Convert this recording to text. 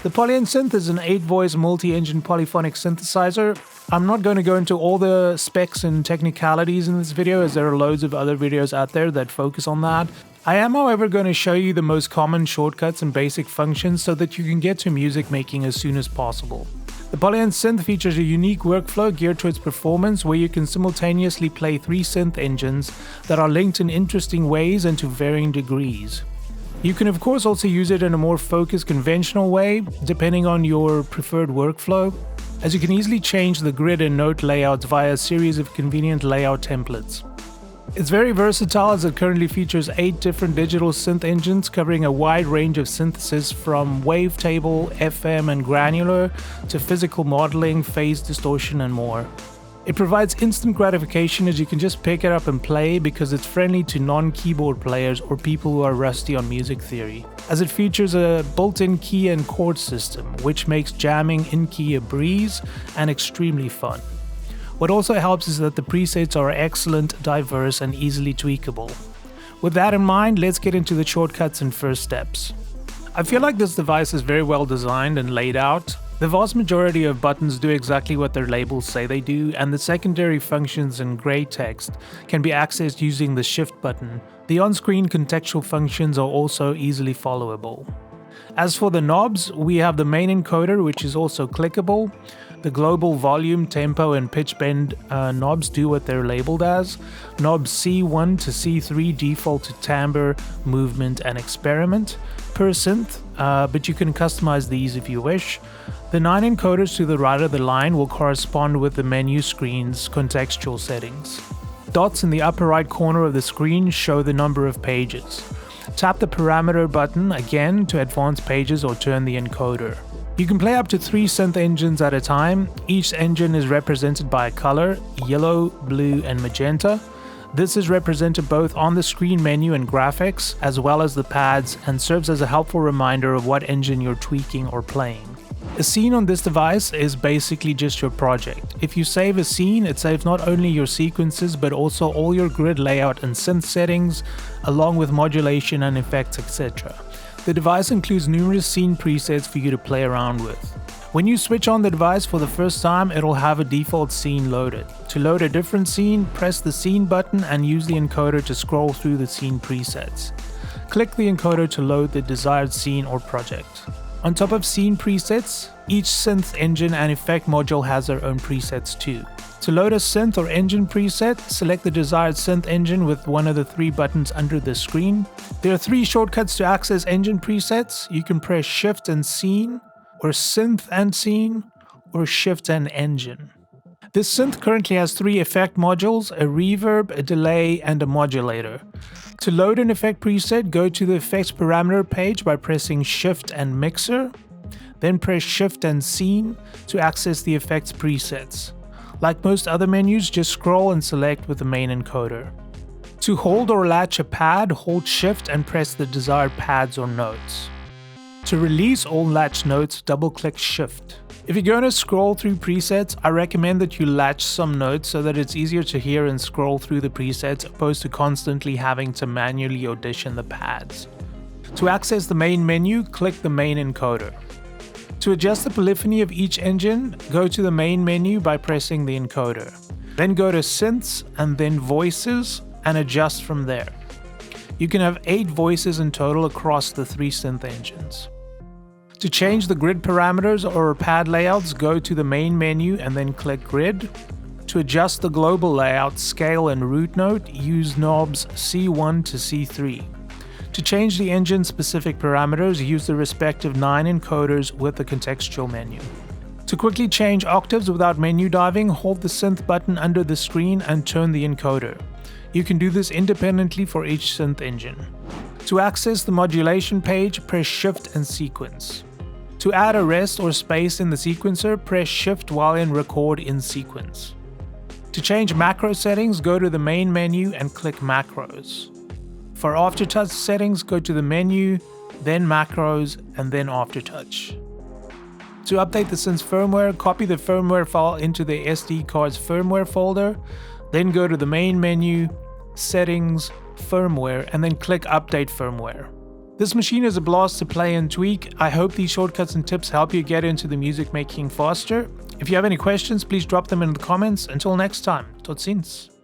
The Polyend Synth is an 8-voice multi-engine polyphonic synthesizer. I'm not going to go into all the specs and technicalities in this video, as there are loads of other videos out there that focus on that. I am, however, going to show you the most common shortcuts and basic functions so that you can get to music making as soon as possible. The Polyend Synth features a unique workflow geared towards performance, where you can simultaneously play 3 synth engines that are linked in interesting ways and to varying degrees. You can of course also use it in a more focused conventional way, depending on your preferred workflow, as you can easily change the grid and note layouts via a series of convenient layout templates. It's very versatile, as it currently features 8 different digital synth engines covering a wide range of synthesis, from wavetable, FM and granular to physical modeling, phase distortion and more. It provides instant gratification, as you can just pick it up and play, because it's friendly to non-keyboard players or people who are rusty on music theory, as it features a built-in key and chord system, which makes jamming in key a breeze and extremely fun. What also helps is that the presets are excellent, diverse and easily tweakable. With that in mind, let's get into the shortcuts and first steps. I feel like this device is very well designed and laid out. The vast majority of buttons do exactly what their labels say they do, and the secondary functions in grey text can be accessed using the Shift button. The on-screen contextual functions are also easily followable. As for the knobs, we have the main encoder, which is also clickable. The global volume, tempo and pitch bend knobs do what they're labeled as. Knobs C1 to C3 default to timbre, movement and experiment per synth, but you can customize these if you wish. The 9 encoders to the right of the line will correspond with the menu screen's contextual settings. Dots in the upper right corner of the screen show the number of pages. Tap the parameter button again to advance pages or turn the encoder. You can play up to 3 synth engines at a time. Each engine is represented by a color: yellow, blue and magenta. This is represented both on the screen menu and graphics, as well as the pads, and serves as a helpful reminder of what engine you're tweaking or playing. A scene on this device is basically just your project. If you save a scene, it saves not only your sequences but also all your grid layout and synth settings, along with modulation and effects, etc. The device includes numerous scene presets for you to play around with. When you switch on the device for the first time, it'll have a default scene loaded. To load a different scene, press the scene button and use the encoder to scroll through the scene presets. Click the encoder to load the desired scene or project. On top of scene presets, each synth engine and effect module has their own presets too. To load a synth or engine preset, select the desired synth engine with one of the 3 buttons under the screen. There are 3 shortcuts to access engine presets. You can press Shift and Scene, or Synth and Scene, or Shift and Engine. This synth currently has 3 effect modules: a reverb, a delay, and a modulator. To load an effect preset, go to the effects parameter page by pressing Shift and Mixer, then press Shift and Scene to access the effects presets. Like most other menus, just scroll and select with the main encoder. To hold or latch a pad, hold Shift and press the desired pads or notes. To release all latch notes, double-click Shift. If you're going to scroll through presets, I recommend that you latch some notes so that it's easier to hear and scroll through the presets, opposed to constantly having to manually audition the pads. To access the main menu, click the main encoder. To adjust the polyphony of each engine, go to the main menu by pressing the encoder. Then go to Synths and then Voices and adjust from there. You can have 8 voices in total across the 3 synth engines. To change the grid parameters or pad layouts, go to the main menu and then click Grid. To adjust the global layout, scale and root note, use knobs C1 to C3. To change the engine-specific parameters, use the respective 9 encoders with the contextual menu. To quickly change octaves without menu diving, hold the synth button under the screen and turn the encoder. You can do this independently for each synth engine. To access the modulation page, press Shift and Sequence. To add a rest or space in the sequencer, press Shift while in Record in Sequence. To change macro settings, go to the main menu and click Macros. For aftertouch settings, go to the menu, then Macros, and then Aftertouch. To update the synth's firmware, copy the firmware file into the SD card's firmware folder, then go to the main menu, Settings, Firmware, and then click Update Firmware. This machine is a blast to play and tweak. I hope these shortcuts and tips help you get into the music making faster. If you have any questions, please drop them in the comments. Until next time, tot ziens.